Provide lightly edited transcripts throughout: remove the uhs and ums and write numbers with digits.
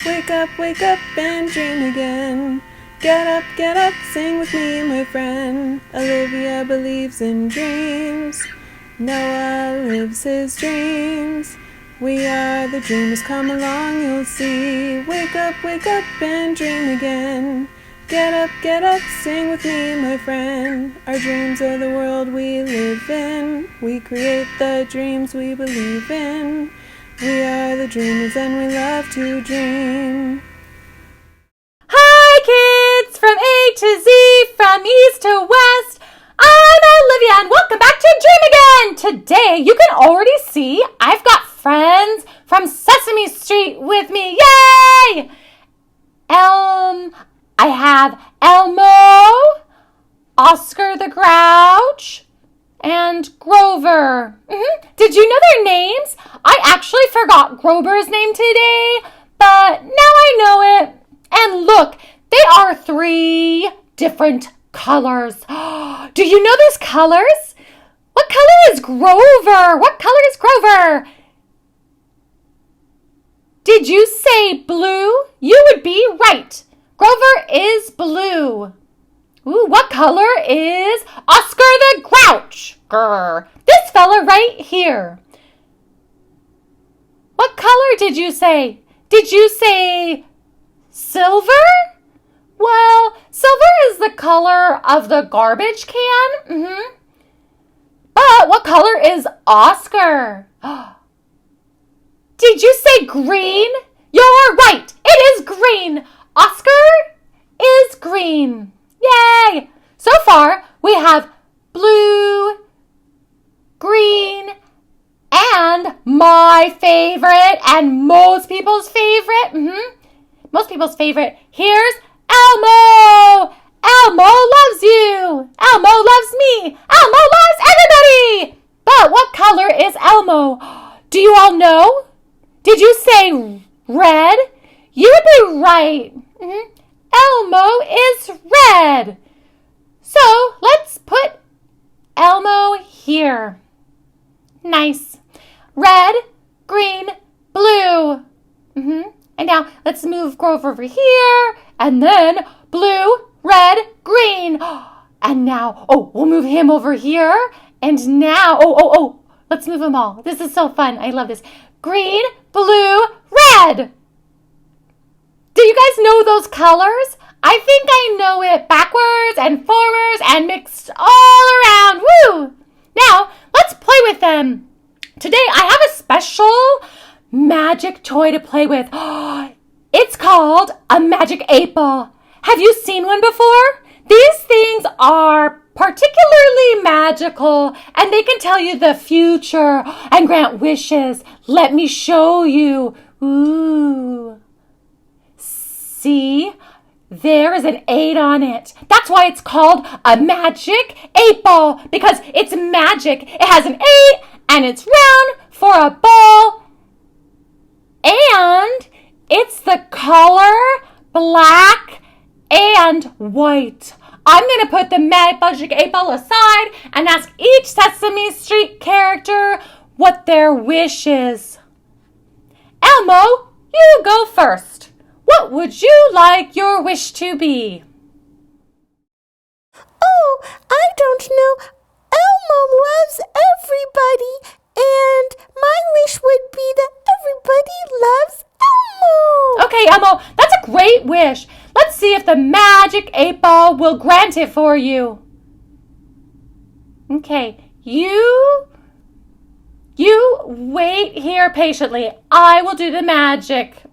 wake up and dream again. Get up, sing with me, my friend. Olivia believes in dreams. Noah lives his dreams. We are the dreamers, come along, you'll see. Wake up and dream again. Get up, sing with me, my friend. Our dreams are the world we live in. We create the dreams we believe in. We are the dreamers and we love to dream. Hi kids, from A to Z, from East to West. I'm Olivia and welcome back to Dream Again. Today you can already see I've got friends from Sesame Street with me. Yay! I have Elmo, Oscar the Grouch, and Grover. Did you know their names? I actually forgot Grover's name today, but now I know it. And look, they are 3 different colors. Do you know those colors? What color is Grover? What color is Grover? Did you say blue? You would be right. Grover is blue. Ooh, what color is Oscar the Grouch? Grr. This fella right here. What color did you say? Did you say silver? Well, silver is the color of the garbage can. But what color is Oscar? Did you say green? You're right. It is green. Oscar is green. Yay! So far, we have blue, green, and my favorite, and most people's favorite. Most people's favorite. Here's Elmo. Elmo loves you. Elmo loves me. Elmo loves everybody. But what color is Elmo? Do you all know? Did you say red? You would be right. Elmo is red. So let's put Elmo here. Nice. Red, green, blue. And now let's move Grover over here. And then blue, red, green. And now, we'll move him over here. And now, let's move them all. This is so fun. I love this. Green, blue, red. Do you guys know those colors? I think I know it backwards and forwards and mixed all around. Woo! Now, let's play with them. Today, I have a special magic toy to play with. It's called a magic 8-ball. Have you seen one before? These things are particularly magical and they can tell you the future and grant wishes. Let me show you. Ooh. See? There is an 8 on it. That's why it's called a magic 8-ball, because it's magic. It has an 8 and it's round for a ball. And it's the color black and white. I'm going to put the magic 8-ball aside and ask each Sesame Street character what their wish is. Elmo, you go first. What would you like your wish to be? Oh, I don't know. Elmo loves everybody, and my wish would be that everybody loves Elmo. Okay, Elmo, that's a great wish. Let's see if the magic 8-ball will grant it for you. Okay, you wait here patiently. I will do the magic.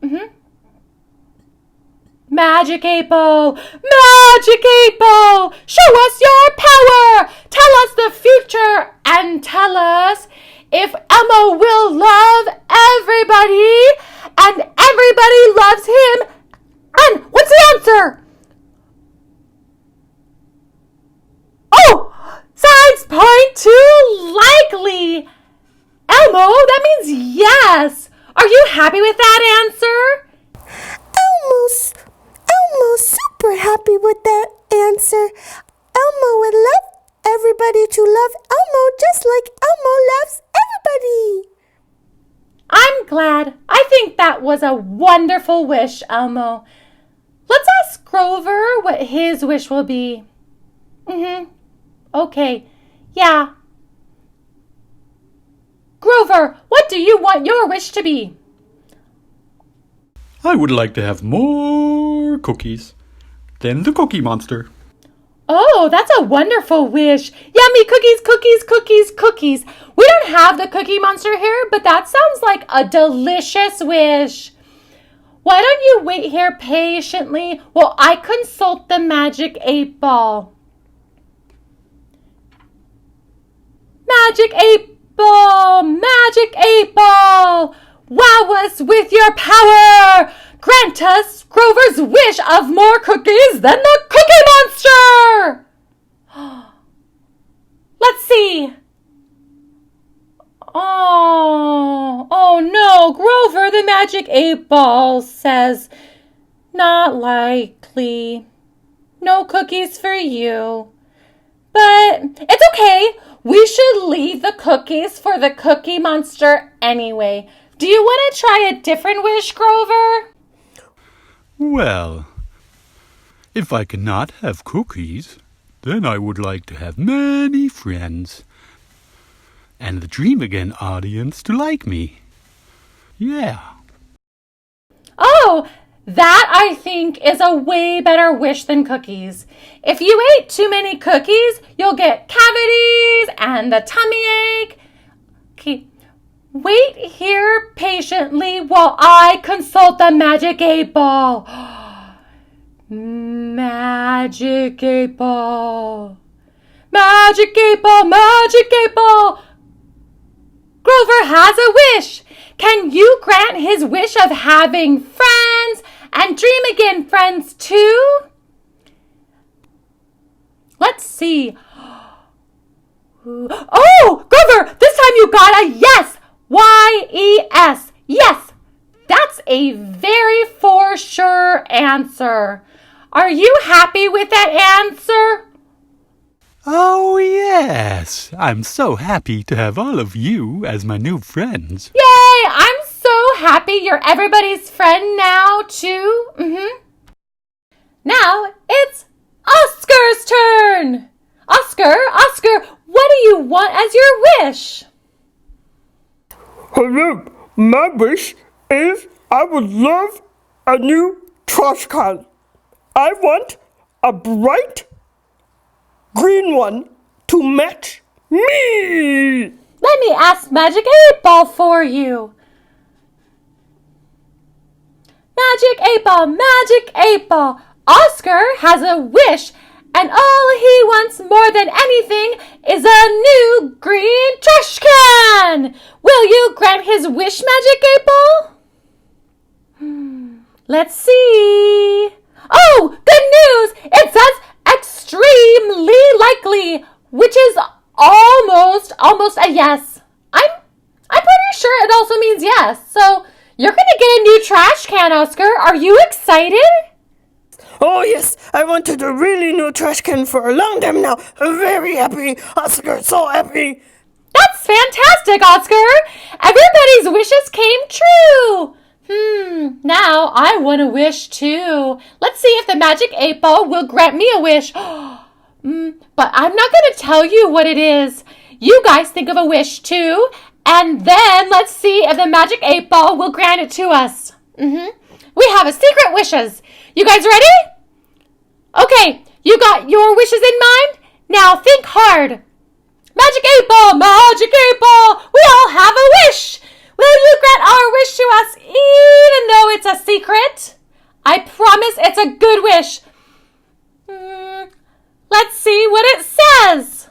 Magic 8-ball, magic 8-ball, show us your power. Tell us the future and tell us if Elmo will love everybody and everybody loves him. And what's the answer? Signs point to likely. Elmo, that means yes. Are you happy with that answer? Elmo's super happy with that answer. Elmo would love everybody to love Elmo just like Elmo loves everybody. I'm glad. I think that was a wonderful wish, Elmo. Let's ask Grover what his wish will be. Okay. Yeah. Grover, what do you want your wish to be? I would like to have more cookies than the Cookie Monster. Oh, that's a wonderful wish. Yummy cookies, cookies, cookies, cookies. We don't have the Cookie Monster here, but that sounds like a delicious wish. Why don't you wait here patiently while I consult the magic 8-ball? Magic 8-ball! Magic 8-ball! Wow us with your power! Grant us Grover's wish of more cookies than the Cookie Monster! Let's see. Oh no, Grover, the magic 8-ball says, not likely. No cookies for you. But it's okay. We should leave the cookies for the Cookie Monster anyway. Do you want to try a different wish, Grover? Well, if I cannot have cookies, then I would like to have many friends. And the Dream Again audience to like me. Yeah. Oh, that I think is a way better wish than cookies. If you ate too many cookies, you'll get cavities and the tummy ache. Okay, wait here patiently while I consult the magic 8-ball. Magic 8-ball. Magic 8-ball, magic 8-ball. Grover has a wish. Can you grant his wish of having friends and Dream Again friends too? Let's see. Oh, Grover, this time you got a yes. Y-E-S. Yes. That's a very for sure answer. Are you happy with that answer? Oh, yes. I'm so happy to have all of you as my new friends. Yay! I'm so happy you're everybody's friend now, too. Now it's Oscar's turn. Oscar, what do you want as your wish? Hello, my wish is I would love a new trash can. I want a bright green one to match me. Let me ask Magic 8-ball for you. Magic 8-ball, Magic 8-ball. Oscar has a wish, and all he wants more than anything is a new green trash can. Will you grant his wish, Magic 8-ball? Let's see. Oh, good news! It says extremely likely, which is almost a yes. I'm pretty sure it also means yes. So you're gonna get a new trash can, Oscar. Are you excited? Oh yes, I wanted a really new trash can for a long time now. I'm very happy, Oscar, so happy. That's fantastic, Oscar. Everybody's wishes came true. Now I want a wish too. Let's see if the Magic 8-ball will grant me a wish. But I'm not going to tell you what it is. You guys think of a wish too, and then let's see if the Magic 8-ball will grant it to us. We have a secret wishes. You guys ready? Okay, you got your wishes in mind? Now think hard. Magic 8-ball, Magic 8-ball, we all have a wish. Will you grant our wish to us even though it's a secret? I promise it's a good wish. Let's see what it says.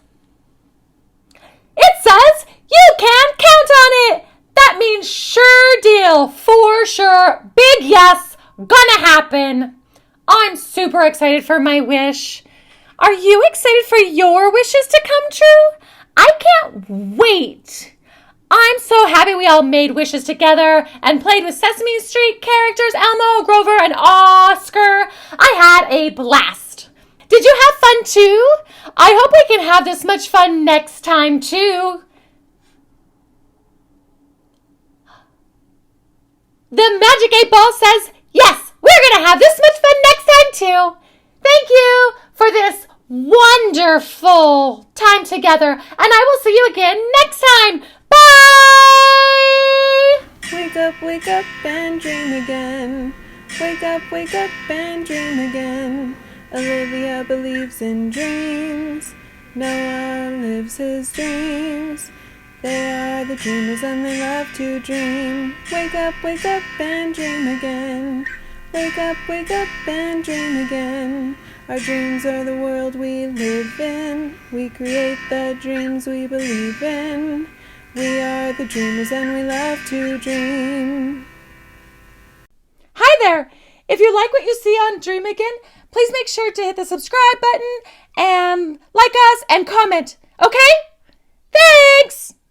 It says you can count on it. That means sure deal, for sure, big yes, gonna happen. I'm super excited for my wish. Are you excited for your wishes to come true? I can't wait. I'm so happy we all made wishes together and played with Sesame Street characters, Elmo, Grover, and Oscar. I had a blast. Did you have fun too? I hope we can have this much fun next time too. The Magic 8 Ball says, yes, we're going to have this much fun next time too. Thank you for this wonderful time together, and I will see you again next time. Bye! Wake up and dream again. Wake up and dream again. Olivia believes in dreams. Noah lives his dreams. They are the dreamers and they love to dream. Wake up and dream again. Wake up and dream again. Our dreams are the world we live in. We create the dreams we believe in. We are the dreamers and we love to dream. Hi there! If you like what you see on Dream Again, please make sure to hit the subscribe button and like us and comment, okay? Thanks!